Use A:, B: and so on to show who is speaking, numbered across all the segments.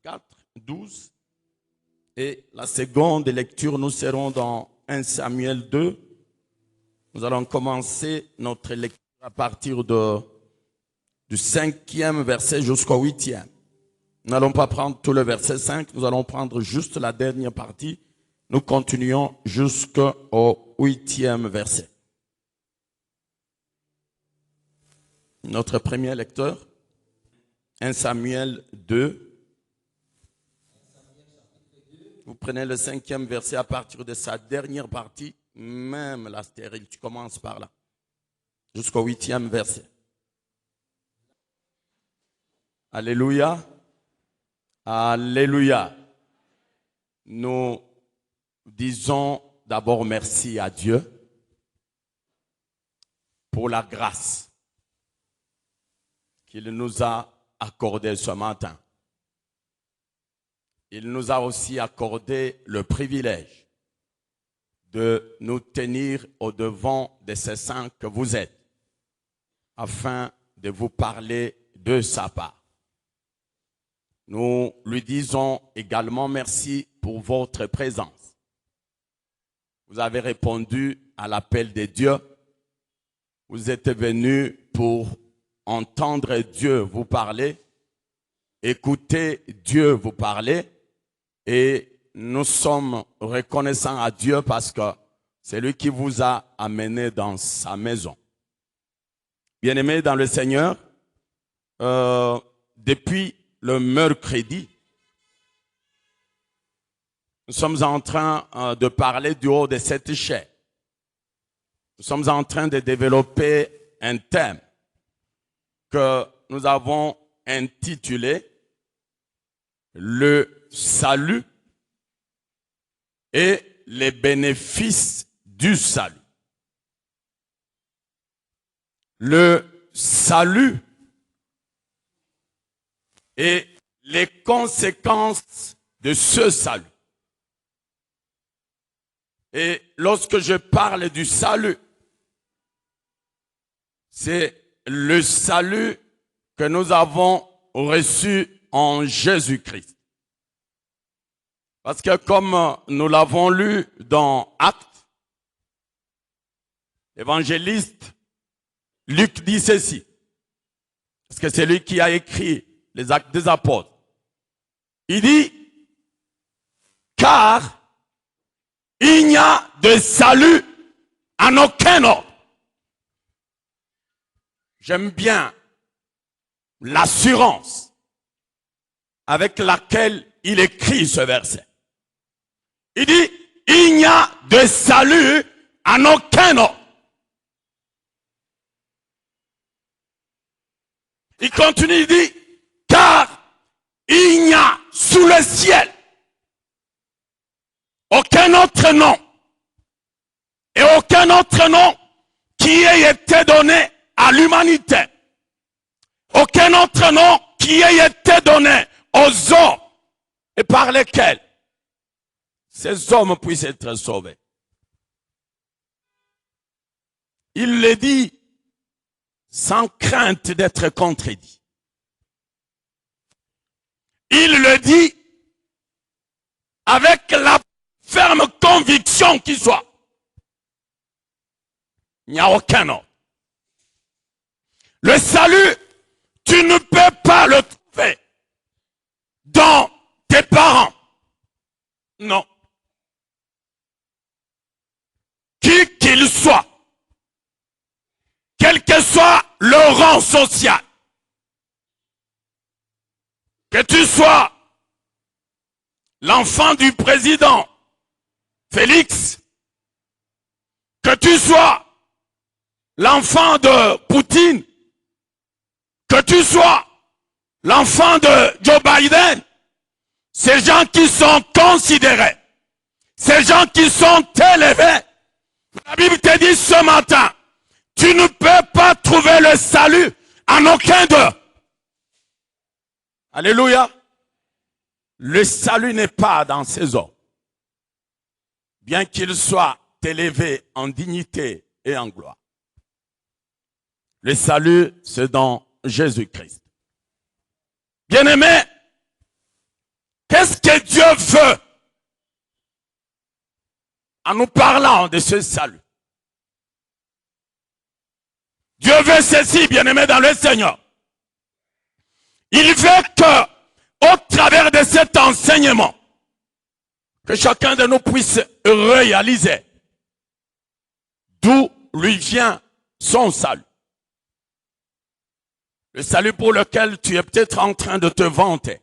A: 4, 12. Et la seconde lecture, nous serons dans 1 Samuel 2. Nous allons commencer notre lecture à partir du 5e verset jusqu'au 8e. Nous n'allons pas prendre tout le verset 5, nous allons prendre juste la dernière partie. Nous continuons jusqu'au 8e verset. Notre premier lecteur, 1 Samuel 2. Vous prenez le 5e verset à partir de sa dernière partie, même la stérile, tu commences par là, jusqu'au 8e verset. Alléluia. Alléluia. Nous disons d'abord merci à Dieu pour la grâce qu'il nous a accordée ce matin. Il nous a aussi accordé le privilège de nous tenir au-devant de ces saints que vous êtes, afin de vous parler de sa part. Nous lui disons également merci pour votre présence. Vous avez répondu à l'appel de Dieu. Vous êtes venus pour entendre Dieu vous parler, écouter Dieu vous parler. Et nous sommes reconnaissants à Dieu parce que c'est lui qui vous a amené dans sa maison. Bien-aimés dans le Seigneur, depuis le mercredi, nous sommes en train de parler du haut de cette chair. Nous sommes en train de développer un thème que nous avons intitulé « Le salut et les bénéfices du salut ». Le salut et les conséquences de ce salut. Et lorsque je parle du salut, c'est le salut que nous avons reçu en Jésus-Christ. Parce que comme nous l'avons lu dans Actes, l'évangéliste Luc dit ceci, parce que c'est lui qui a écrit les Actes des Apôtres. Il dit, car il n'y a de salut en aucun autre. J'aime bien l'assurance avec laquelle il écrit ce verset. Il dit, il n'y a de salut en aucun autre. Il continue, il dit, car il n'y a sous le ciel aucun autre nom et aucun autre nom qui ait été donné à l'humanité. Aucun autre nom qui ait été donné aux hommes et par lesquels ces hommes puissent être sauvés. Il le dit sans crainte d'être contredit. Il le dit avec la ferme conviction qu'il soit. Il n'y a aucun autre. Le salut, tu ne peux pas le trouver dans tes parents. Non. Qui qu'il soit, quel que soit le rang social, que tu sois l'enfant du président Félix, que tu sois l'enfant de Poutine, que tu sois l'enfant de Joe Biden, ces gens qui sont considérés, ces gens qui sont élevés, la Bible te dit ce matin, tu ne peux pas trouver le salut en aucun d'eux. Alléluia. Le salut n'est pas dans ces hommes. Bien qu'ils soient élevés en dignité et en gloire. Le salut, c'est dans Jésus-Christ. Bien-aimés, Qu'est-ce que Dieu veut en nous parlant de ce salut? Dieu veut ceci, bien-aimé dans le Seigneur. Il veut que, au travers de cet enseignement, que chacun de nous puisse réaliser d'où lui vient son salut. Le salut pour lequel tu es peut-être en train de te vanter.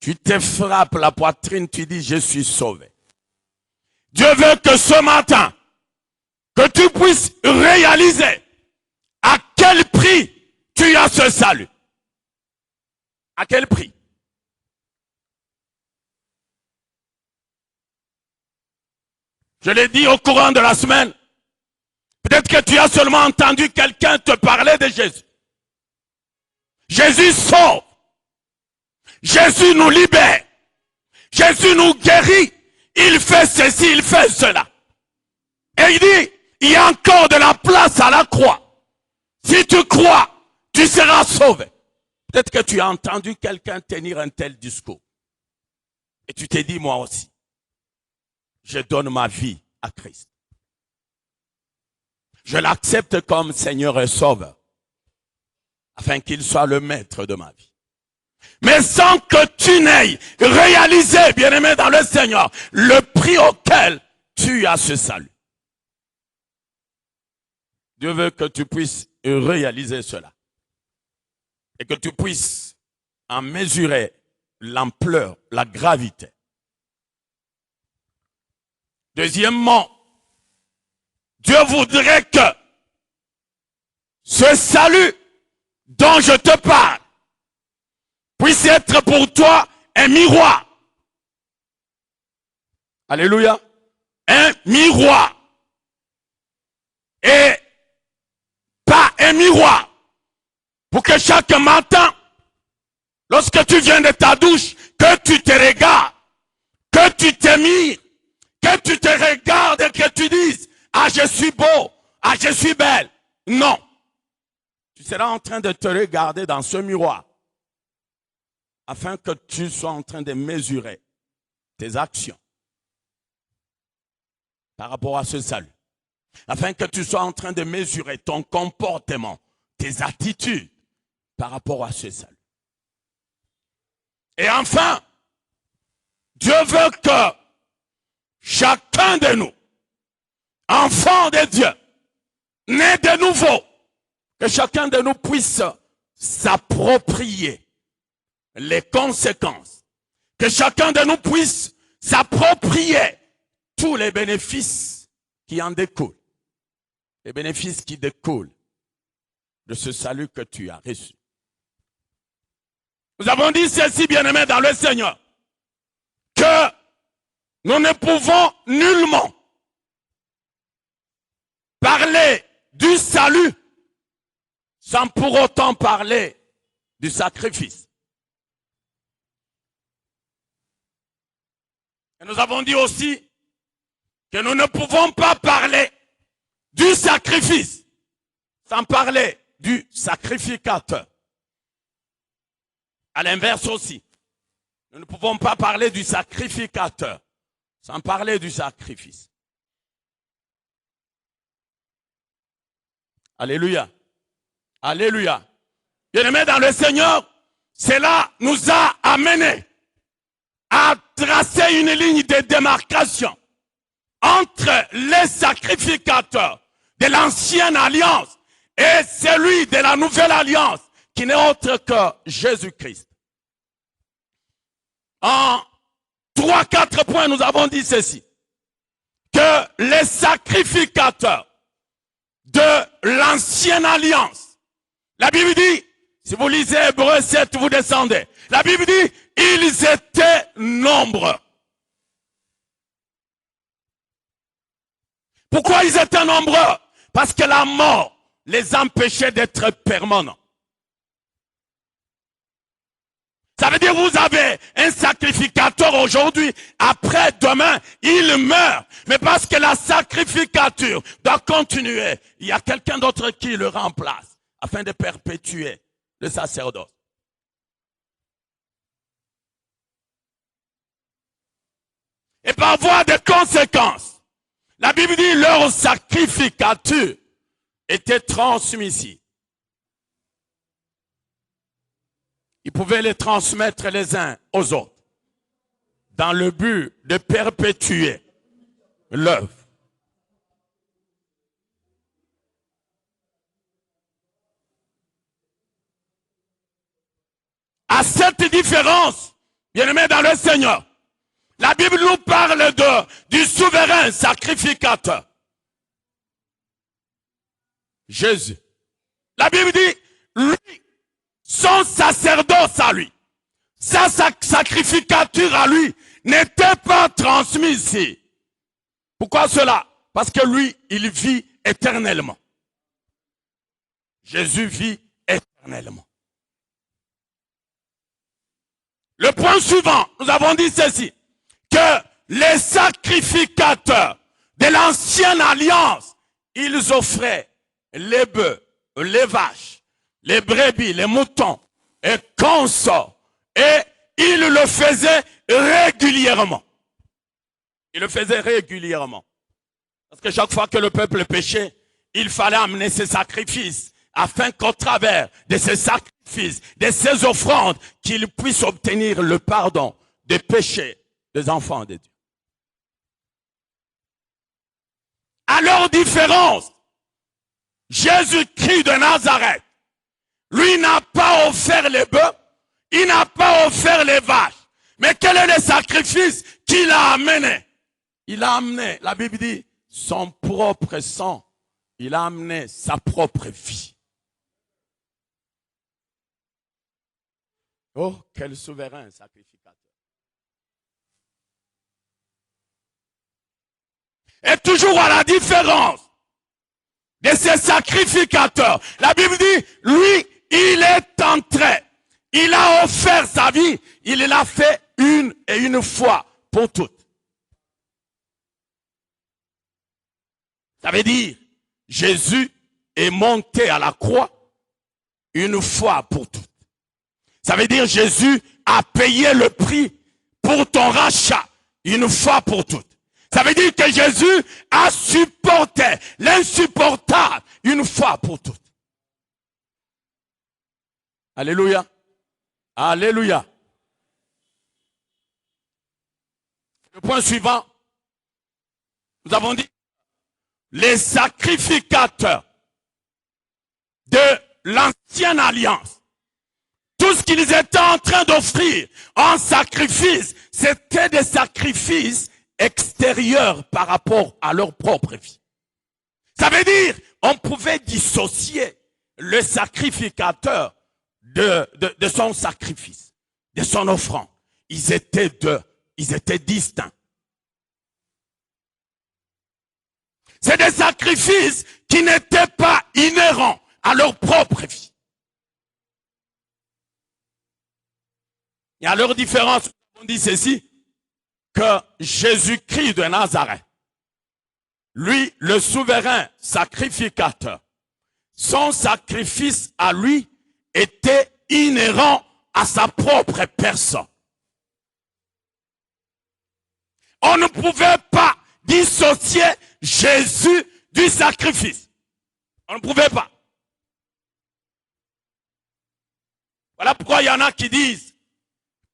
A: Tu te frappes la poitrine, tu dis, je suis sauvé. Dieu veut que ce matin, que tu puisses réaliser à quel prix tu as ce salut. À quel prix? Je l'ai dit au courant de la semaine. Peut-être que tu as seulement entendu quelqu'un te parler de Jésus. Jésus sauve. Jésus nous libère. Jésus nous guérit. Il fait ceci, il fait cela. Et il dit, il y a encore de la place à la croix. Si tu crois, tu seras sauvé. Peut-être que tu as entendu quelqu'un tenir un tel discours. Et tu t'es dit, moi aussi, je donne ma vie à Christ. Je l'accepte comme Seigneur et Sauveur, afin qu'il soit le maître de ma vie. Mais sans que tu n'aies réalisé, bien-aimé dans le Seigneur, le prix auquel tu as ce salut. Dieu veut que tu puisses réaliser cela. Et que tu puisses en mesurer l'ampleur, la gravité. Deuxièmement, Dieu voudrait que ce salut dont je te parle puisse être pour toi un miroir. Alléluia. Un miroir. Et pas un miroir. Pour que chaque matin, lorsque tu viens de ta douche, que tu te regardes, que tu te mires, que tu te regardes et que tu dises, ah, je suis beau, ah, je suis belle. Non. Tu seras en train de te regarder dans ce miroir, afin que tu sois en train de mesurer tes actions par rapport à ce salut. Afin que tu sois en train de mesurer ton comportement, tes attitudes par rapport à ce salut. Et enfin, Dieu veut que chacun de nous, enfants de Dieu, nés de nouveau, que chacun de nous puisse s'approprier les conséquences. Que chacun de nous puisse s'approprier tous les bénéfices qui en découlent. Les bénéfices qui découlent de ce salut que tu as reçu. Nous avons dit ceci, bien-aimés dans le Seigneur, que nous ne pouvons nullement parler du salut sans pour autant parler du sacrifice. Et nous avons dit aussi que nous ne pouvons pas parler du sacrifice sans parler du sacrificateur. À l'inverse aussi, nous ne pouvons pas parler du sacrificateur sans parler du sacrifice. Alléluia. Alléluia. Bien-aimés dans le Seigneur, cela nous a amenés à tracer une ligne de démarcation entre les sacrificateurs de l'ancienne alliance et celui de la nouvelle alliance qui n'est autre que Jésus-Christ. En 3-4 points, nous avons dit ceci. Que les sacrificateurs de l'ancienne alliance, la Bible dit, si vous lisez Hébreux 7, vous descendez. La Bible dit, ils étaient nombreux. Pourquoi ils étaient nombreux? Parce que la mort les empêchait d'être permanents. Ça veut dire que vous avez un sacrificateur aujourd'hui, après demain, il meurt. Mais parce que la sacrificature doit continuer, il y a quelqu'un d'autre qui le remplace, afin de perpétuer le sacerdoce. va avoir des conséquences. La Bible dit leur sacrificature était transmissible. Ils pouvaient les transmettre les uns aux autres dans le but de perpétuer l'œuvre. À cette différence, bien-aimés dans le Seigneur, la Bible nous parle du souverain sacrificateur. Jésus. La Bible dit, lui, son sacerdoce à lui, sa sacrificature à lui, n'était pas transmise ici. Pourquoi cela? Parce que lui, il vit éternellement. Jésus vit éternellement. Le point suivant, nous avons dit ceci, que les sacrificateurs de l'ancienne alliance, ils offraient les bœufs, les vaches, les brebis, les moutons et consorts. Et ils le faisaient régulièrement. Ils le faisaient régulièrement. Parce que chaque fois que le peuple péchait, il fallait amener ses sacrifices afin qu'au travers de ces sacrifices, de ces offrandes, qu'ils puissent obtenir le pardon des péchés des enfants de Dieu. À leur différence, Jésus-Christ de Nazareth, lui n'a pas offert les bœufs, il n'a pas offert les vaches. Mais quel est le sacrifice qu'il a amené? Il a amené, la Bible dit, son propre sang. Il a amené sa propre vie. Oh, quel souverain sacrificateur. Et toujours à la différence de ces sacrificateurs, la Bible dit, lui, il est entré. Il a offert sa vie. Il l'a fait une et une fois pour toutes. Ça veut dire, Jésus est monté à la croix une fois pour toutes. Ça veut dire, Jésus a payé le prix pour ton rachat une fois pour toutes. Ça veut dire que Jésus a supporté l'insupportable une fois pour toutes. Alléluia. Alléluia. Le point suivant, nous avons dit, les sacrificateurs de l'ancienne alliance, tout ce qu'ils étaient en train d'offrir en sacrifice, c'était des sacrifices extérieurs par rapport à leur propre vie. Ça veut dire, on pouvait dissocier le sacrificateur de son sacrifice, de son offrande. Ils étaient distincts. C'est des sacrifices qui n'étaient pas inhérents à leur propre vie. Et à leur différence, on dit ceci, que Jésus-Christ de Nazareth, lui, le souverain sacrificateur, son sacrifice à lui était inhérent à sa propre personne. On ne pouvait pas dissocier Jésus du sacrifice. On ne pouvait pas. Voilà pourquoi il y en a qui disent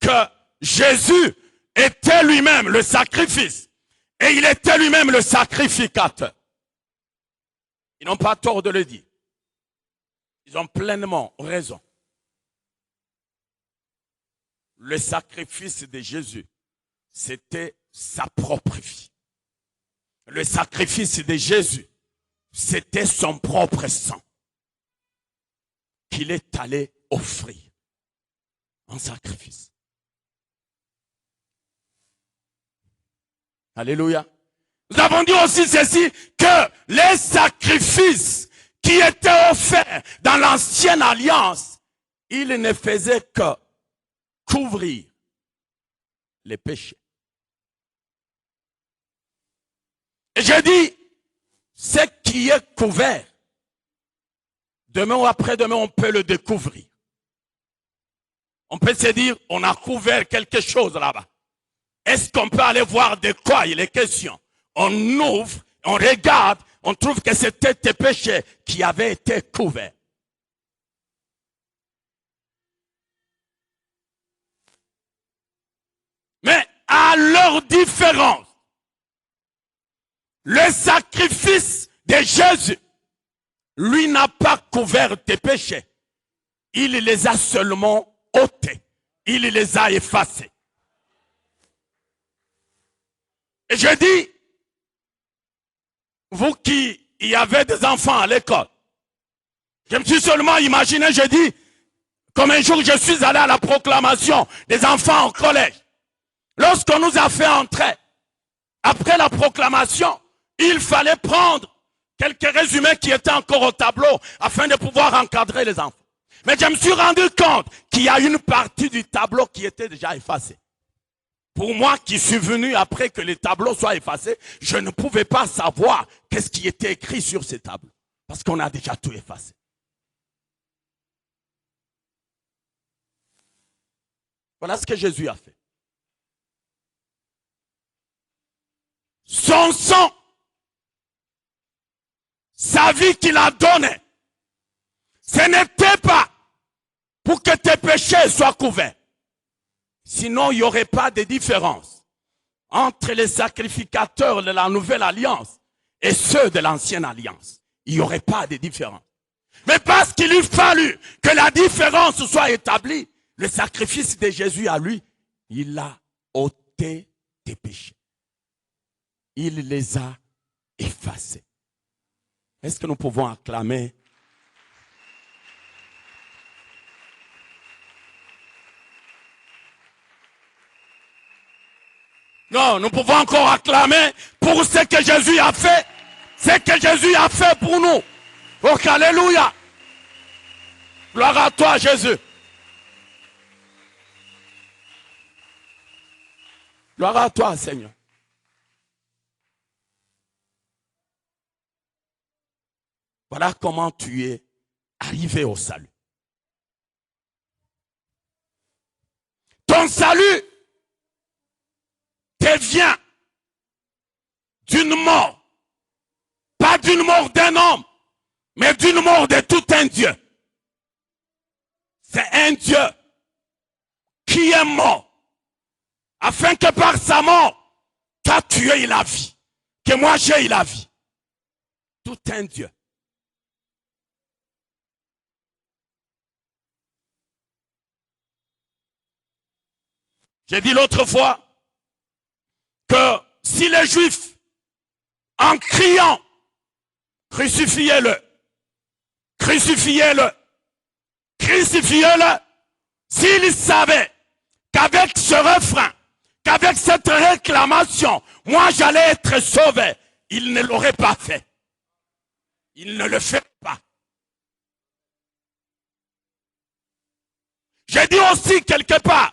A: que Jésus était lui-même le sacrifice et il était lui-même le sacrificateur. Ils n'ont pas tort de le dire. Ils ont pleinement raison. Le sacrifice de Jésus, c'était sa propre vie. Le sacrifice de Jésus, c'était son propre sang qu'il est allé offrir en sacrifice. Alléluia. Nous avons dit aussi ceci, que les sacrifices qui étaient offerts dans l'ancienne alliance, ils ne faisaient que couvrir les péchés. Et je dis, ce qui est couvert, demain ou après-demain, on peut le découvrir. On peut se dire, on a couvert quelque chose là-bas. est-ce qu'on peut aller voir de quoi il est question? On ouvre, on regarde, on trouve que c'était tes péchés qui avaient été couverts. Mais à leur différence, le sacrifice de Jésus, lui n'a pas couvert tes péchés. Il les a seulement ôtés. Il les a effacés. Et je dis, vous qui y avez des enfants à l'école, je me suis seulement imaginé, je dis, comme un jour je suis allé à la proclamation des enfants au collège. Lorsqu'on nous a fait entrer, après la proclamation, il fallait prendre quelques résumés qui étaient encore au tableau afin de pouvoir encadrer les enfants. Mais je me suis rendu compte qu'il y a une partie du tableau qui était déjà effacée. Pour moi qui suis venu après que les tableaux soient effacés, je ne pouvais pas savoir qu'est-ce qui était écrit sur ces tableaux. Parce qu'on a déjà tout effacé. Voilà ce que Jésus a fait. Son sang, sa vie qu'il a donnée, ce n'était pas pour que tes péchés soient couverts. Sinon, il n'y aurait pas de différence entre les sacrificateurs de la nouvelle alliance et ceux de l'ancienne alliance. Il n'y aurait pas de différence. Mais parce qu'il eût fallu que la différence soit établie, le sacrifice de Jésus à lui, il a ôté tes péchés. Il les a effacés. Est-ce que nous pouvons acclamer? Non, nous pouvons encore acclamer pour ce que Jésus a fait. Ce que Jésus a fait pour nous. Oh, alléluia. Gloire à toi, Jésus. Gloire à toi, Seigneur. Voilà comment tu es arrivé au salut. Ton salut te vient d'une mort, pas d'une mort d'un homme, mais d'une mort de tout un Dieu. C'est un Dieu qui est mort, afin que par sa mort, toi tu aies la vie, que moi j'ai la vie. Tout un Dieu. J'ai dit l'autre fois que si les Juifs, en criant, crucifiez-le, crucifiez-le, crucifiez-le, s'ils savaient qu'avec ce refrain, qu'avec cette réclamation, moi j'allais être sauvé, ils ne l'auraient pas fait. Ils ne le feraient pas. J'ai dit aussi quelque part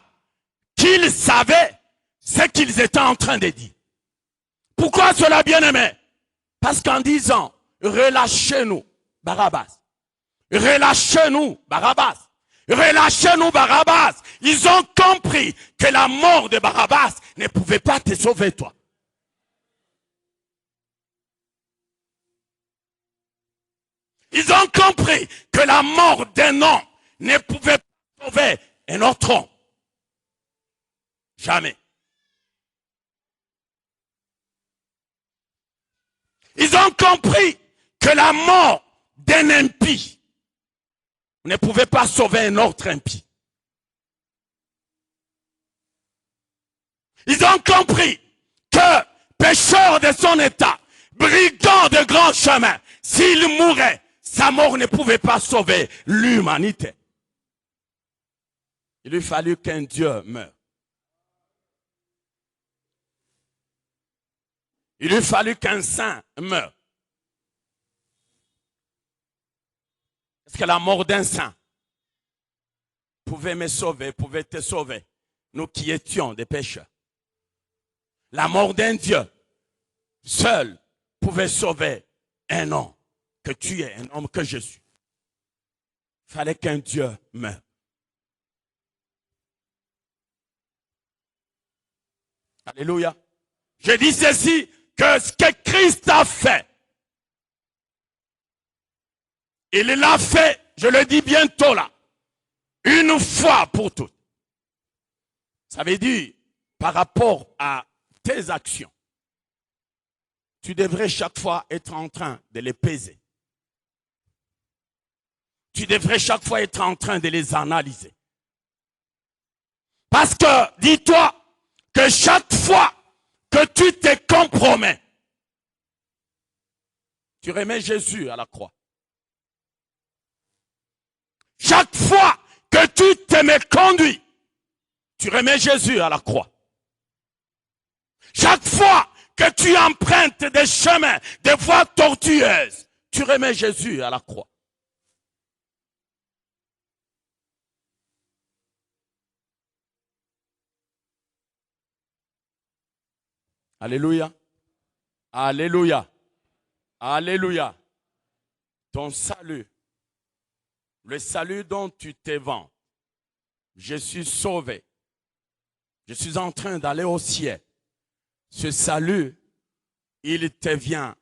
A: qu'ils savaient ce qu'ils étaient en train de dire. Pourquoi cela, bien-aimé? Parce qu'en disant, relâchez-nous, Barabbas. Relâchez-nous, Barabbas. Relâchez-nous, Barabbas. Ils ont compris que la mort de Barabbas ne pouvait pas te sauver, toi. Ils ont compris que la mort d'un homme ne pouvait pas sauver un autre homme. Jamais. Ils ont compris que la mort d'un impie ne pouvait pas sauver un autre impie. Ils ont compris que pécheur de son état, brigand de grand chemin, s'il mourait, sa mort ne pouvait pas sauver l'humanité. Il lui fallut qu'un Dieu meure. Il lui fallut qu'un saint meure. Est-ce que la mort d'un saint pouvait me sauver, pouvait te sauver, nous qui étions des pécheurs? La mort d'un Dieu seul pouvait sauver un homme que tu es, un homme que je suis. Il fallait qu'un Dieu meure. Alléluia. Je dis ceci, que ce que Christ a fait, il l'a fait, je le dis bientôt là, une fois pour toutes. Ça veut dire, par rapport à tes actions, tu devrais chaque fois être en train de les peser. Tu devrais chaque fois être en train de les analyser. Parce que, dis-toi, que chaque fois que tu te compromets, tu remets Jésus à la croix. Chaque fois que tu te méconduis, tu remets Jésus à la croix. Chaque fois que tu empruntes des chemins, des voies tortueuses, tu remets Jésus à la croix. Alléluia. Alléluia. Alléluia. Ton salut, le salut dont tu te vantes, je suis sauvé. Je suis en train d'aller au ciel. Ce salut, il te vient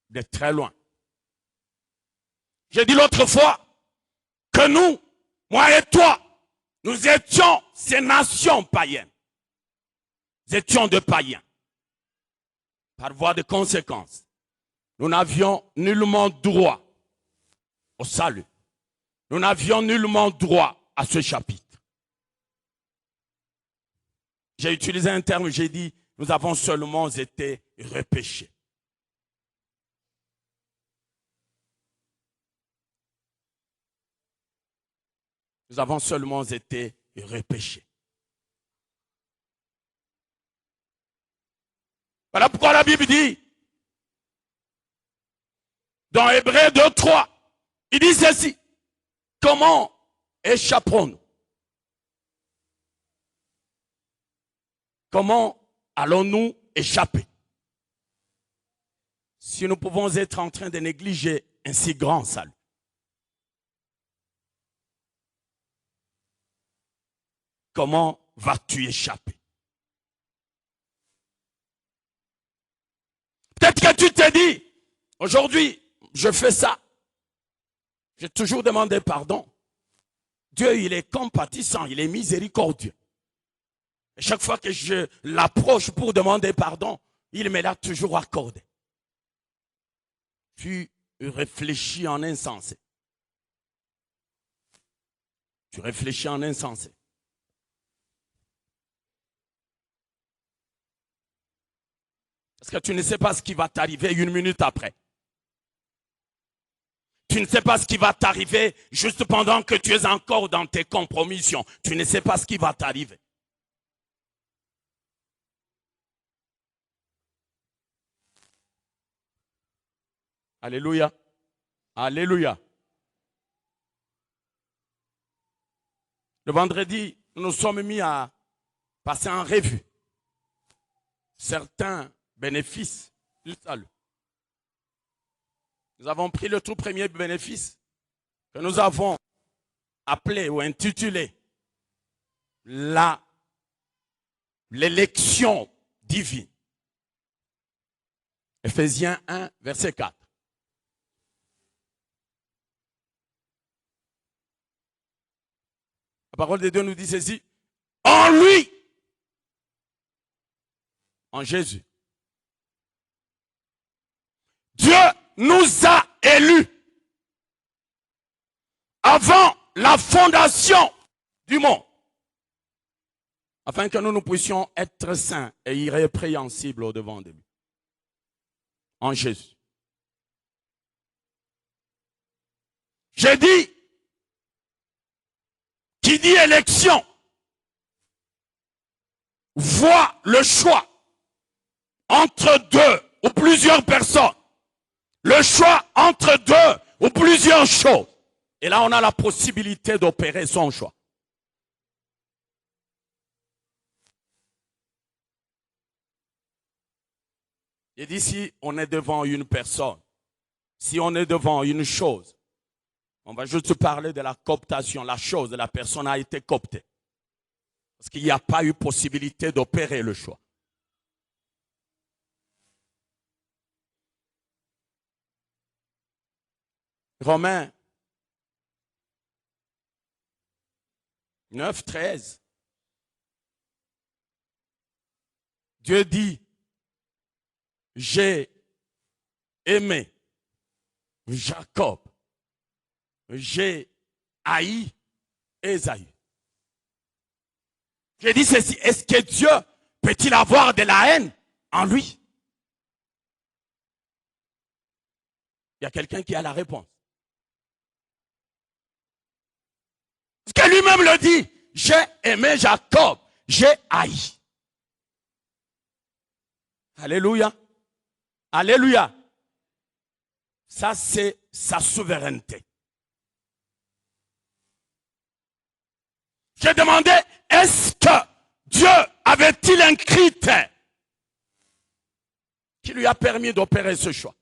A: de très loin. J'ai dit l'autre fois que nous, moi et toi, nous étions ces nations païennes. Nous étions de païens. Par voie de conséquence, nous n'avions nullement droit au salut. Nous n'avions nullement droit à ce chapitre. J'ai utilisé un terme, j'ai dit, nous avons seulement été repêchés. Nous avons seulement été repêchés. Voilà pourquoi la Bible dit, dans Hébreux 2, 3, il dit ceci. Comment échapperons-nous? Comment allons-nous échapper? Si nous pouvons être en train de négliger un si grand salut. Comment vas-tu échapper? Peut-être que tu te dis, aujourd'hui, je fais ça. J'ai toujours demandé pardon. Dieu, il est compatissant, il est miséricordieux. Et chaque fois que je l'approche pour demander pardon, il me l'a toujours accordé. Tu réfléchis en insensé. Tu réfléchis en insensé. Parce que tu ne sais pas ce qui va t'arriver une minute après. Tu ne sais pas ce qui va t'arriver juste pendant que tu es encore dans tes compromissions. Tu ne sais pas ce qui va t'arriver. Alléluia. Alléluia. Le vendredi, nous nous sommes mis à passer en revue certains bénéfices du salut. Nous avons pris le tout premier bénéfice que nous avons appelé ou intitulé l'élection divine. Éphésiens 1, verset 4. La parole de Dieu nous dit ceci. En lui, en Jésus, Dieu nous a élus avant la fondation du monde, afin que nous puissions être saints et irrépréhensibles au-devant de lui. En Jésus. J'ai dit, qui dit élection, voit le choix entre deux ou plusieurs personnes. Le choix entre deux ou plusieurs choses. Et là, on a la possibilité d'opérer son choix. Et d'ici, on est devant une personne. Si on est devant une chose, on va juste parler de la cooptation. La chose, la personne a été cooptée. Parce qu'il n'y a pas eu possibilité d'opérer le choix. Romains 9, 13. Dieu dit, j'ai aimé Jacob, j'ai haï Ésaü. J'ai dit ceci, est-ce que Dieu peut-il avoir de la haine en lui? Il y a quelqu'un qui a la réponse. Parce que lui-même le dit, j'ai aimé Jacob, j'ai haï. Alléluia. Alléluia. Ça, c'est sa souveraineté. J'ai demandé, est-ce que Dieu avait-il un critère qui lui a permis d'opérer ce choix?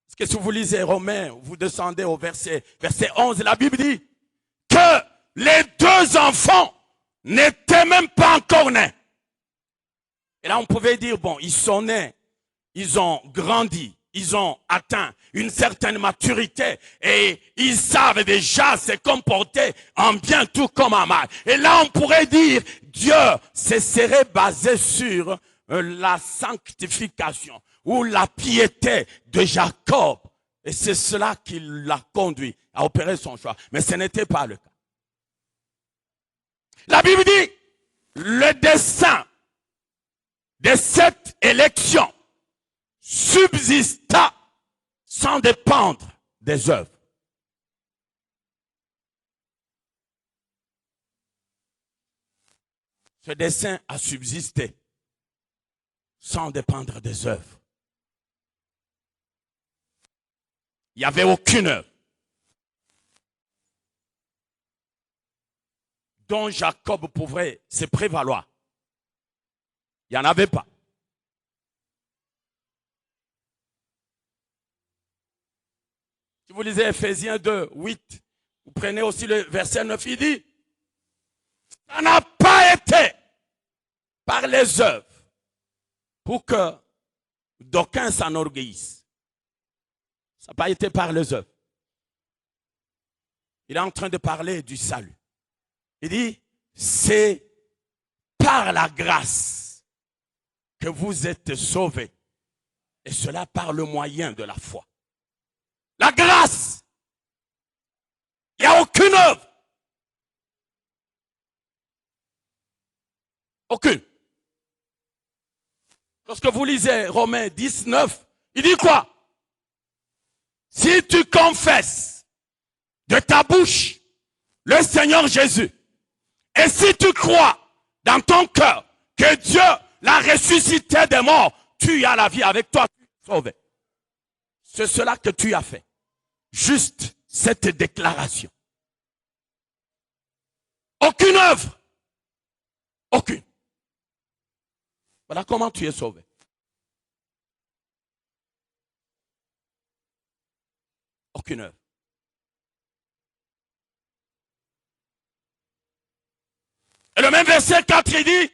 A: Parce que si vous lisez Romains, vous descendez au verset 11, la Bible dit que les deux enfants n'étaient même pas encore nés. Et là, on pouvait dire, bon, ils sont nés, ils ont grandi, ils ont atteint une certaine maturité et ils savent déjà se comporter en bien tout comme en mal. Et là, on pourrait dire, Dieu se serait basé sur la sanctification ou la piété de Jacob. Et c'est cela qui l'a conduit à opérer son choix. Mais ce n'était pas le cas. La Bible dit, le dessein de cette élection subsista sans dépendre des œuvres. Ce dessein a subsisté sans dépendre des œuvres. Il n'y avait aucune œuvre dont Jacob pouvait se prévaloir. Il n'y en avait pas. Si vous lisez Ephésiens 2, 8, vous prenez aussi le verset 9, il dit, ça n'a pas été par les œuvres pour que d'aucuns s'enorgueillissent. Ça n'a pas été par les œuvres. Il est en train de parler du salut. Il dit, c'est par la grâce que vous êtes sauvés. Et cela par le moyen de la foi. La grâce. Il n'y a aucune œuvre. Aucune. Lorsque vous lisez Romains 19, il dit quoi? Si tu confesses de ta bouche le Seigneur Jésus, et si tu crois dans ton cœur que Dieu l'a ressuscité des morts, tu as la vie avec toi, tu es sauvé. C'est cela que tu as fait. Juste cette déclaration. Aucune œuvre. Aucune. Voilà comment tu es sauvé. Aucune œuvre. Et le même verset 4, il dit,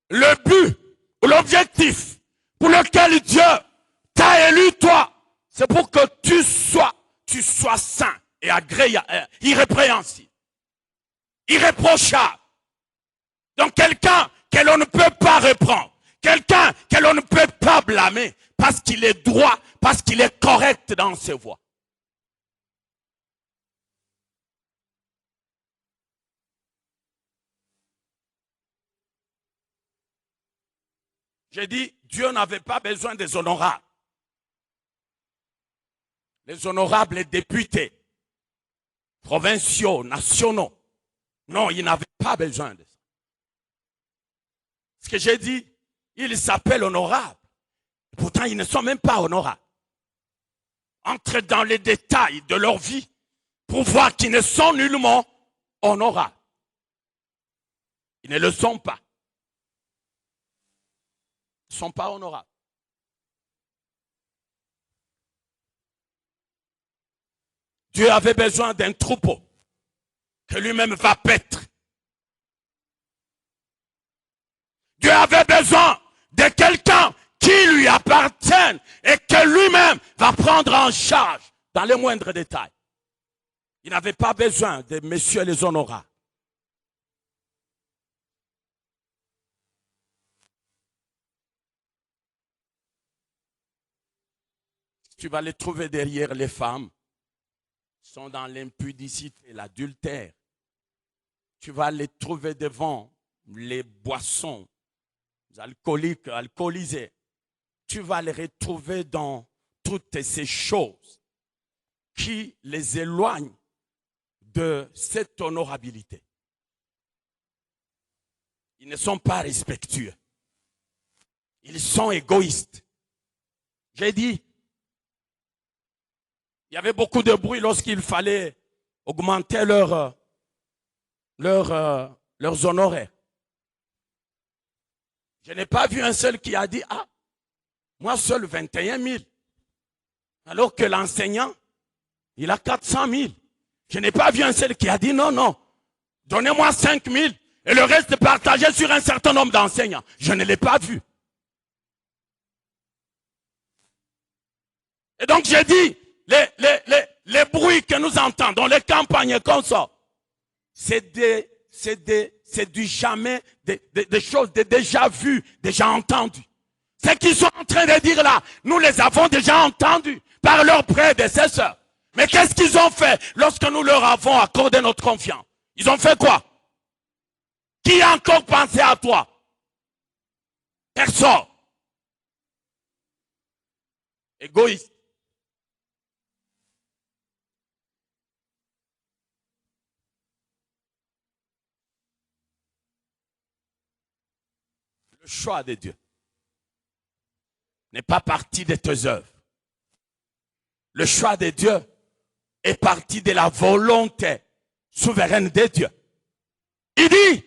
A: le but ou l'objectif pour lequel Dieu t'a élu, toi, c'est pour que tu sois saint et agréable, irrépréhensible, irréprochable. Donc quelqu'un que l'on ne peut pas reprendre, quelqu'un que l'on ne peut pas blâmer parce qu'il est droit, parce qu'il est correct dans ses voies. J'ai dit, Dieu n'avait pas besoin des honorables. Les honorables députés, provinciaux, nationaux. Non, il n'avait pas besoin de ça. Ce que j'ai dit, ils s'appellent honorables. Pourtant, ils ne sont même pas honorables. Entre dans les détails de leur vie pour voir qu'ils ne sont nullement honorables. Ils ne le sont pas. Ils ne sont pas honorables. Dieu avait besoin d'un troupeau que lui-même va paître. Dieu avait besoin de quelqu'un qui lui appartienne l'hygiène et que lui-même va prendre en charge dans les moindres détails. Il n'avait pas besoin de messieurs les honorables. Tu vas les trouver derrière les femmes qui sont dans l'impudicité, l'adultère. Tu vas les trouver devant les boissons alcooliques, alcoolisées. Tu vas les retrouver dans toutes ces choses qui les éloignent de cette honorabilité. Ils ne sont pas respectueux. Ils sont égoïstes. J'ai dit, il y avait beaucoup de bruit lorsqu'il fallait augmenter leurs honoraires. Je n'ai pas vu un seul qui a dit, ah, moi seul 21 000. Alors que l'enseignant, il a 400 000. Je n'ai pas vu un seul qui a dit, non, non, donnez-moi 5 000 et le reste partagé sur un certain nombre d'enseignants. Je ne l'ai pas vu. Et donc j'ai dit, les bruits que nous entendons, les campagnes comme ça, c'est du jamais, des choses déjà vues, déjà entendues. Ce qu'ils sont en train de dire là, nous les avons déjà entendus par leurs prédécesseurs. Mais qu'est-ce qu'ils ont fait lorsque nous leur avons accordé notre confiance? Ils ont fait quoi? Qui a encore pensé à toi? Personne. Égoïste. Le choix de Dieu n'est pas parti de tes œuvres. Le choix de Dieu est parti de la volonté souveraine de Dieu. Il dit,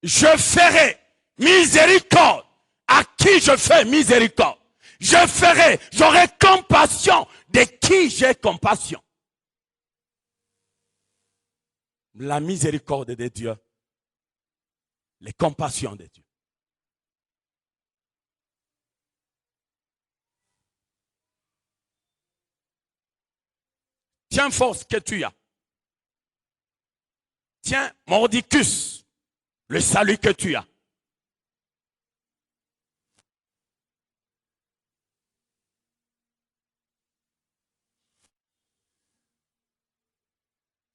A: je ferai miséricorde à qui je fais miséricorde. J'aurai compassion de qui j'ai compassion. La miséricorde de Dieu, les compassions de Dieu. Tiens force que tu as. Tiens mordicus, le salut que tu as.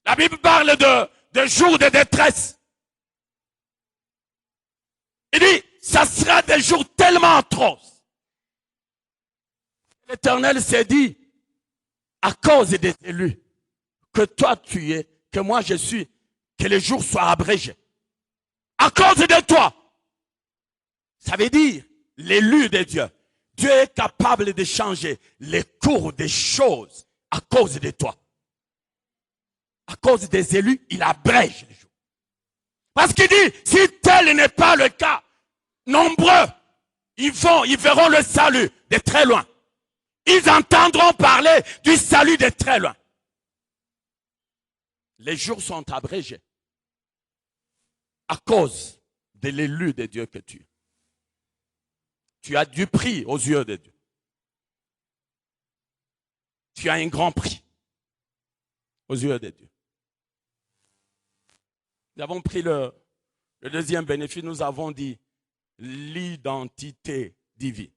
A: La Bible parle de jours de détresse. Il dit, ça sera des jours tellement atroces. L'Éternel s'est dit, à cause des élus, que toi tu es, que moi je suis, que les jours soient abrégés. À cause de toi. Ça veut dire, l'élu de Dieu. Dieu est capable de changer les cours des choses à cause de toi. À cause des élus, il abrège les jours. Parce qu'il dit, si tel n'est pas le cas, nombreux, ils verront le salut de très loin. Ils entendront parler du salut de très loin. Les jours sont abrégés à cause de l'élu de Dieu que tu es. Tu as du prix aux yeux de Dieu. Tu as un grand prix aux yeux de Dieu. Nous avons pris le deuxième bénéfice, nous avons dit l'identité divine.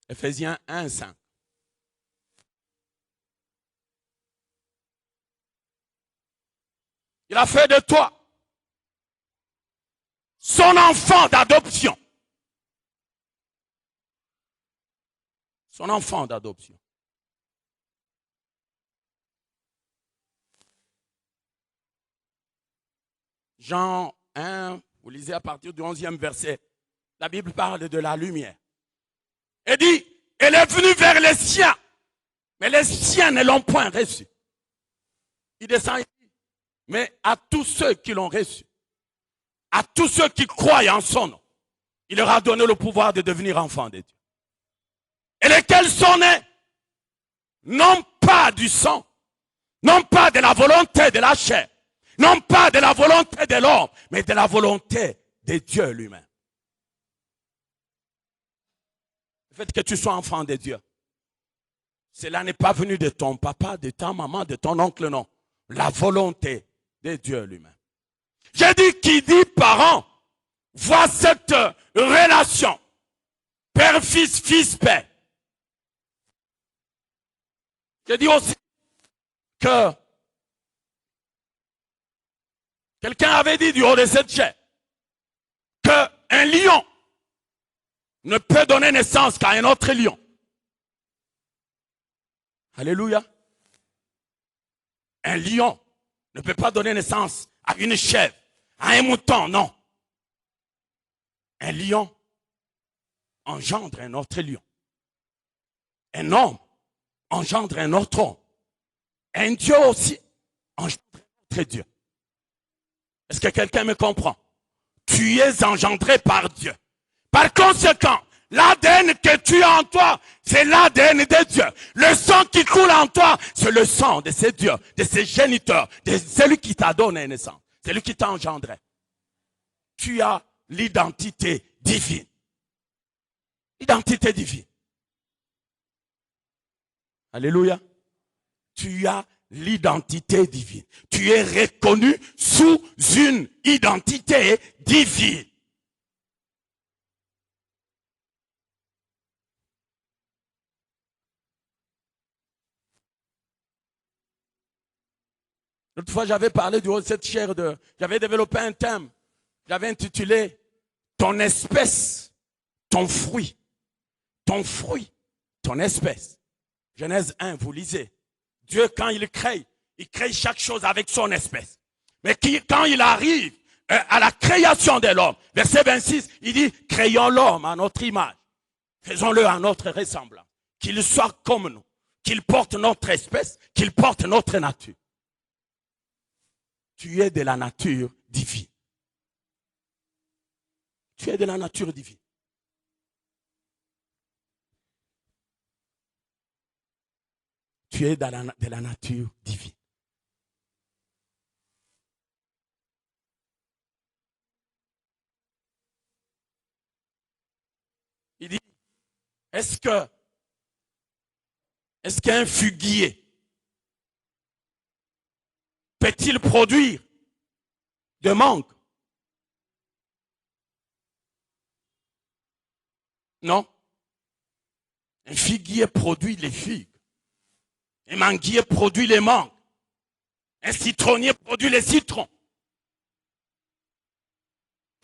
A: Ephésiens 1, 5. Il a fait de toi son enfant d'adoption. Son enfant d'adoption. Jean 1, vous lisez à partir du 11e verset, la Bible parle de la lumière. Et dit, elle est venue vers les siens, mais les siens ne l'ont point reçu. Il descend ici, mais à tous ceux qui l'ont reçu, à tous ceux qui croient en son nom, il leur a donné le pouvoir de devenir enfants de Dieu. Et lesquels sont nés, non pas du sang, non pas de la volonté de la chair, non pas de la volonté de l'homme, mais de la volonté de Dieu lui-même. fait que tu sois enfant de Dieu, cela n'est pas venu de ton papa, de ta maman, de ton oncle, non. La volonté de Dieu lui-même. J'ai dit, qui dit parent, voit cette relation. Père-fils, fils-père. J'ai dit aussi que quelqu'un avait dit du haut de cette chair qu'un lion ne peut donner naissance qu'à un autre lion. Alléluia. Un lion ne peut pas donner naissance à une chèvre, à un mouton, non. Un lion engendre un autre lion. Un homme engendre un autre homme. Un Dieu aussi engendre un autre Dieu. Est-ce que quelqu'un me comprend? Tu es engendré par Dieu. Par conséquent, l'ADN que tu as en toi, c'est l'ADN de Dieu. Le sang qui coule en toi, c'est le sang de ces dieux, de ces géniteurs, de celui qui t'a donné naissance, celui qui t'a engendré. Tu as l'identité divine. Identité divine. Alléluia. Tu as l'identité divine. Tu es reconnu sous une identité divine. L'autre fois, j'avais parlé du haut de cette chair j'avais développé un thème. J'avais intitulé ton espèce, ton fruit. Ton fruit, ton espèce. Genèse 1, vous lisez. Dieu, quand il crée chaque chose avec son espèce. Mais quand il arrive à la création de l'homme, verset 26, il dit, créons l'homme à notre image. Faisons-le à notre ressemblance. Qu'il soit comme nous. Qu'il porte notre espèce, qu'il porte notre nature. Tu es de la nature divine. Tu es de la nature divine. Tu es de la nature divine. Il dit, est-ce qu'un figuier peut-il produire de mangue? Non. Un figuier produit les figues. Un manguier produit les mangues. Un citronnier produit les citrons.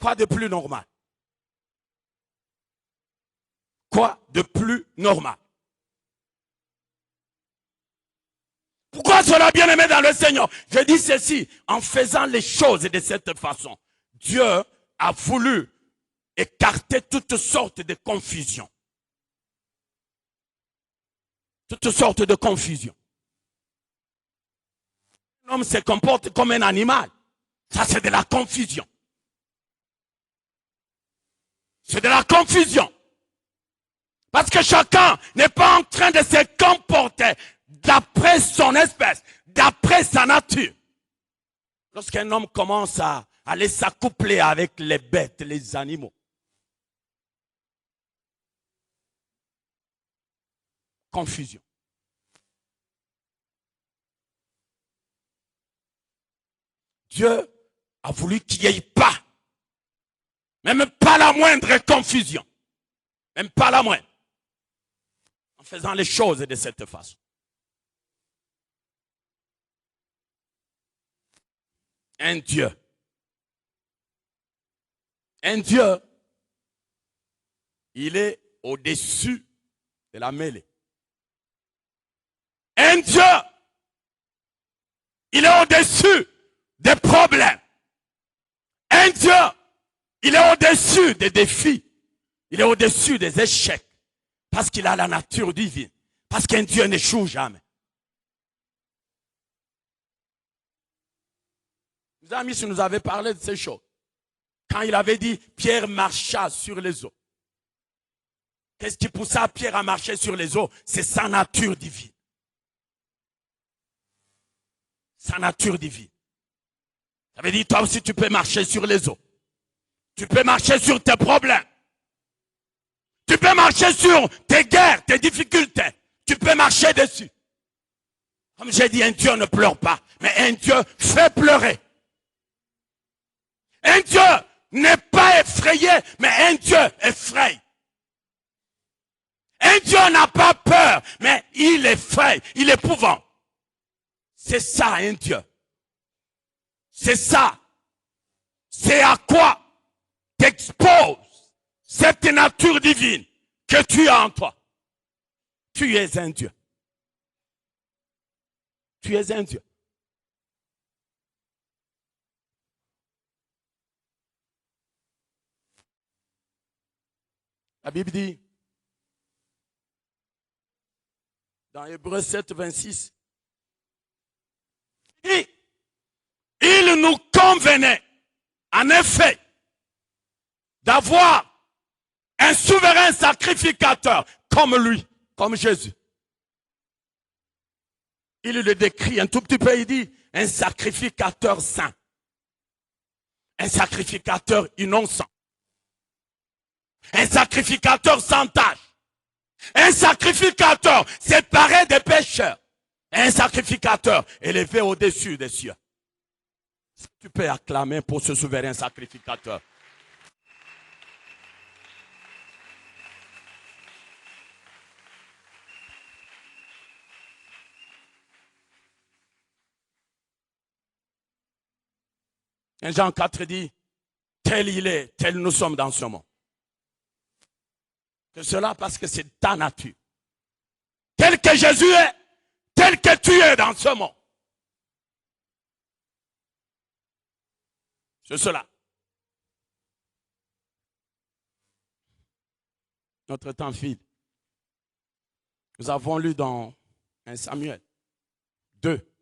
A: Quoi de plus normal? Quoi de plus normal? Pourquoi cela, bien-aimé dans le Seigneur? Je dis ceci, en faisant les choses de cette façon, Dieu a voulu écarter toutes sortes de confusions. Toutes sortes de confusions. L'homme se comporte comme un animal. Ça, c'est de la confusion. C'est de la confusion. Parce que chacun n'est pas en train de se comporter d'après son espèce, d'après sa nature. Lorsqu'un homme commence à aller s'accoupler avec les bêtes, les animaux, confusion. Dieu a voulu qu'il n'y ait pas, même pas la moindre confusion, même pas la moindre, en faisant les choses de cette façon. Un Dieu, il est au-dessus de la mêlée. Un Dieu, il est au-dessus des problèmes. Un Dieu, il est au-dessus des défis. Il est au-dessus des échecs. Parce qu'il a la nature divine. Parce qu'un Dieu n'échoue jamais. Mes amis, si nous avait parlé de ces choses, quand il avait dit Pierre marcha sur les eaux. Qu'est-ce qui poussa Pierre à marcher sur les eaux? C'est sa nature divine. Sa nature divine. Ça veut dire, toi aussi, tu peux marcher sur les eaux. Tu peux marcher sur tes problèmes. Tu peux marcher sur tes guerres, tes difficultés. Tu peux marcher dessus. Comme j'ai dit, un Dieu ne pleure pas, mais un Dieu fait pleurer. Un Dieu n'est pas effrayé, mais un Dieu effraie. Un Dieu n'a pas peur, mais il effraie, il épouvante. C'est ça un Dieu. C'est ça. C'est à quoi t'exposes cette nature divine que tu as en toi. Tu es un Dieu. Tu es un Dieu. La Bible dit, dans Hébreux 7, 26, il nous convenait, en effet, d'avoir un souverain sacrificateur comme lui, comme Jésus. Il le décrit un tout petit peu, il dit, un sacrificateur saint, un sacrificateur innocent, un sacrificateur sans tache, un sacrificateur séparé des pécheurs, un sacrificateur élevé au-dessus des cieux. Tu peux acclamer pour ce souverain sacrificateur. Et Jean 4 dit, tel il est, tel nous sommes dans ce monde. Que cela parce que c'est ta nature. Tel que Jésus est, tel que tu es dans ce monde. C'est cela. Notre temps file. Nous avons lu dans 1 Samuel 2.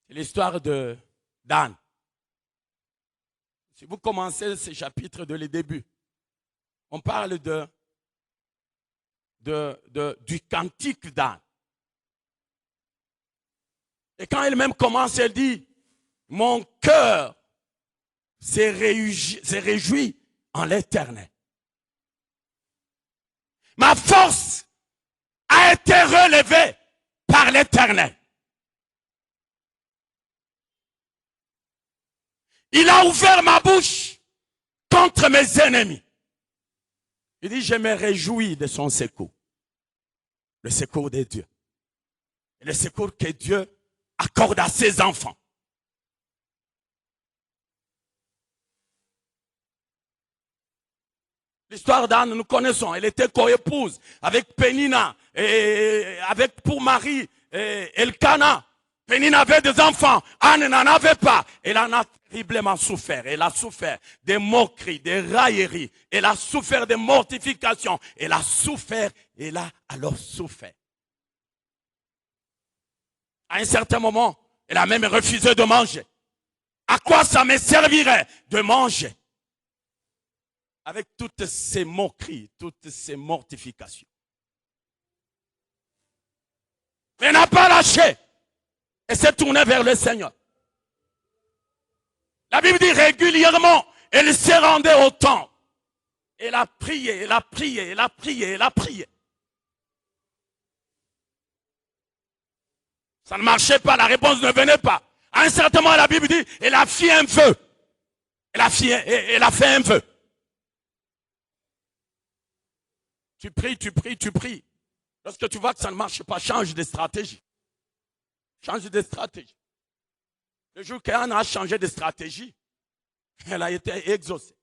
A: C'est l'histoire de Dan. Si vous commencez ce chapitre de le début, on parle du cantique d'Anne. Et quand elle-même commence, elle dit, mon cœur s'est réjoui en l'Éternel. Ma force a été relevée par l'Éternel. Il a ouvert ma bouche contre mes ennemis. Il dit, je me réjouis de son secours. Le secours de Dieu. Et le secours que Dieu accorde à ses enfants. L'histoire d'Anne, nous connaissons. Elle était co-épouse avec Pénina et avec pour mari Elkana. Pénina avait des enfants. Anne n'en avait pas. Elle en a terriblement souffert. Elle a souffert des moqueries, des railleries. Elle a souffert des mortifications. Elle a souffert. Elle a alors souffert. À un certain moment, elle a même refusé de manger. À quoi ça me servirait de manger? Avec toutes ces moqueries, toutes ces mortifications. Mais elle n'a pas lâché. Et s'est tournée vers le Seigneur. La Bible dit régulièrement, elle s'est rendue au temple. Elle a prié, elle a prié, elle a prié, elle a prié. Ça ne marchait pas, la réponse ne venait pas. À un certain moment, la Bible dit, elle a fait un vœu. Elle a fait un vœu. Tu pries, tu pries, tu pries. Lorsque tu vois que ça ne marche pas, change de stratégie. Change de stratégie. Le jour qu'Anne a changé de stratégie, elle a été exaucée.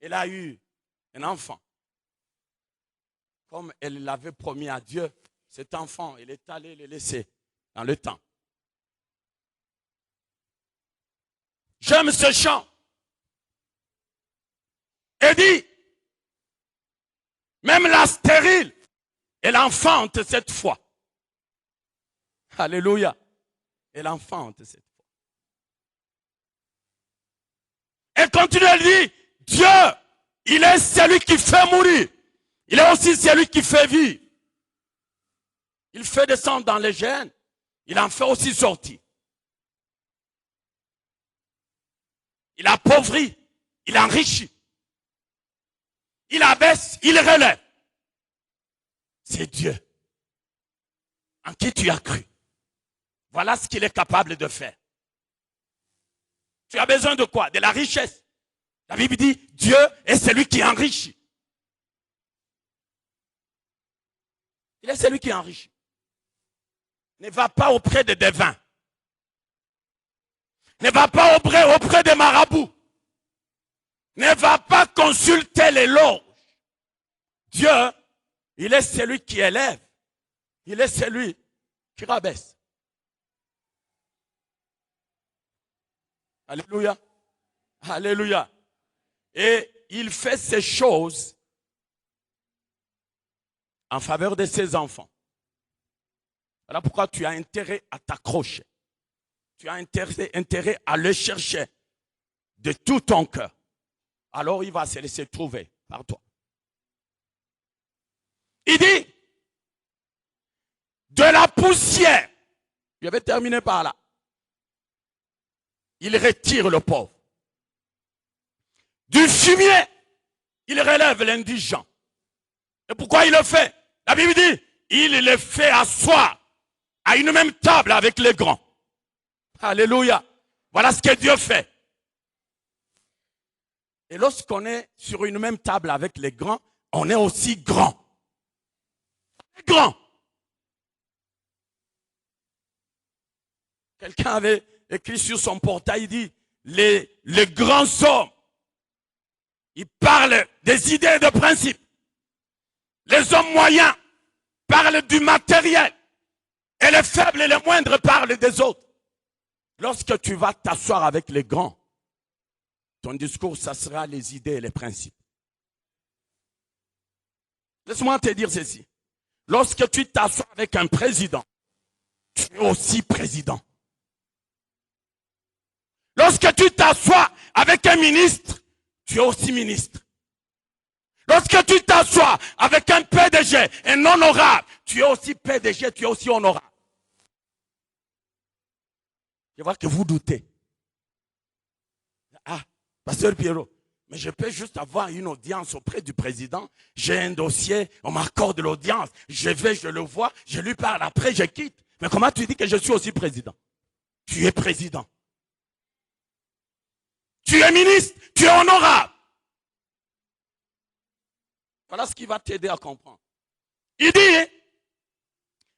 A: Elle a eu un enfant. Comme elle l'avait promis à Dieu, cet enfant, il est allé le laisser dans le temps. J'aime ce chant. Et dit, même la stérile, elle enfante cette fois. Alléluia. Elle enfante cette fois. Elle continue à dire, Dieu, il est celui qui fait mourir. Il est aussi celui qui fait vivre. Il fait descendre dans les gènes. Il en fait aussi sortir. Il appauvrit il enrichit. Il abaisse, il relève. C'est Dieu en qui tu as cru. Voilà ce qu'il est capable de faire. Tu as besoin de quoi? De la richesse. La Bible dit, Dieu est celui qui enrichit. Il est celui qui enrichit. Ne va pas auprès des devins. Ne va pas auprès des marabouts. Ne va pas consulter les loges. Dieu, il est celui qui élève. Il est celui qui rabaisse. Alléluia. Alléluia. Et il fait ces choses en faveur de ses enfants. Voilà pourquoi tu as intérêt à t'accrocher. Tu as intérêt à le chercher de tout ton cœur. Alors il va se laisser trouver par toi. Il dit, de la poussière, je vais terminer par là. Il retire le pauvre. Du fumier, il relève l'indigent. Et pourquoi il le fait? La Bible dit, il le fait asseoir à une même table avec les grands. Alléluia. Voilà ce que Dieu fait. Et lorsqu'on est sur une même table avec les grands, on est aussi grand. Grand. Quelqu'un avait écrit sur son portail, il dit, les grands hommes, ils parlent des idées et de principes. Les hommes moyens parlent du matériel. Et les faibles et les moindres parlent des autres. Lorsque tu vas t'asseoir avec les grands, ton discours, ça sera les idées et les principes. Laisse-moi te dire ceci. Lorsque tu t'assois avec un président, tu es aussi président. Lorsque tu t'assois avec un ministre, tu es aussi ministre. Lorsque tu t'assois avec un PDG, un honorable, tu es aussi PDG, tu es aussi honorable. Je vois que vous doutez. Ah, Pasteur Pierrot, mais je peux juste avoir une audience auprès du président. J'ai un dossier, on m'accorde l'audience. Je vais, je le vois, je lui parle, après je quitte. Mais comment tu dis que je suis aussi président? Tu es président. Tu es ministre, tu es honorable. Voilà ce qui va t'aider à comprendre. Il dit,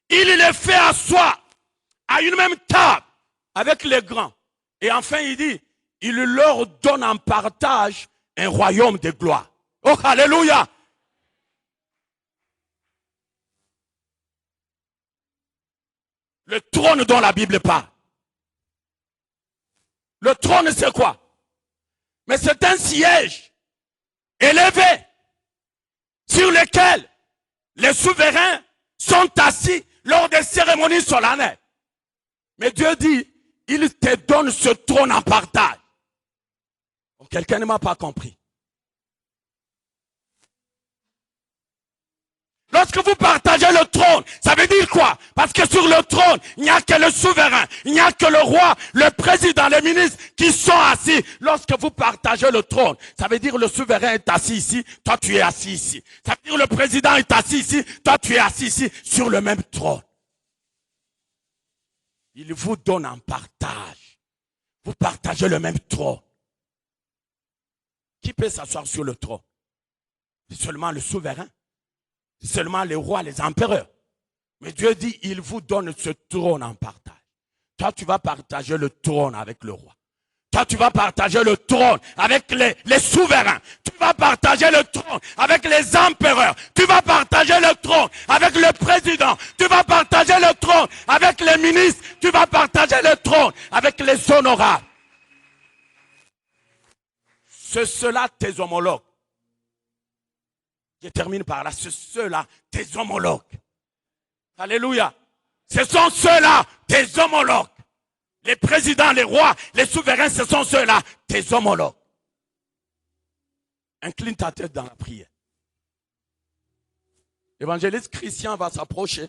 A: il les fait asseoir à une même table avec les grands. Et enfin, il dit, il leur donne en partage un royaume de gloire. Oh, alléluia! Le trône dont la Bible parle. Le trône, c'est quoi? Mais c'est un siège élevé sur lequel les souverains sont assis lors des cérémonies solennelles. Mais Dieu dit, il te donne ce trône en partage. Quelqu'un ne m'a pas compris. Lorsque vous partagez le trône, ça veut dire quoi? Parce que sur le trône, il n'y a que le souverain, il n'y a que le roi, le président, les ministres qui sont assis. Lorsque vous partagez le trône, ça veut dire le souverain est assis ici, toi tu es assis ici. Ça veut dire le président est assis ici, toi tu es assis ici, sur le même trône. Il vous donne en partage. Vous partagez le même trône. Qui peut s'asseoir sur le trône? C'est seulement le souverain. C'est seulement les rois, les empereurs. Mais Dieu dit, il vous donne ce trône en partage. Toi, tu vas partager le trône avec le roi. Toi, tu vas partager le trône avec les souverains. Tu vas partager le trône avec les empereurs. Tu vas partager le trône avec le président. Tu vas partager le trône avec les ministres. Tu vas partager le trône avec les honorables. C'est cela tes homologues. Je termine par là. C'est ceux-là, tes homologues. Alléluia. Ce sont ceux-là, tes homologues. Les présidents, les rois, les souverains, ce sont ceux-là, tes homologues. Incline ta tête dans la prière. L'évangéliste Christian va s'approcher.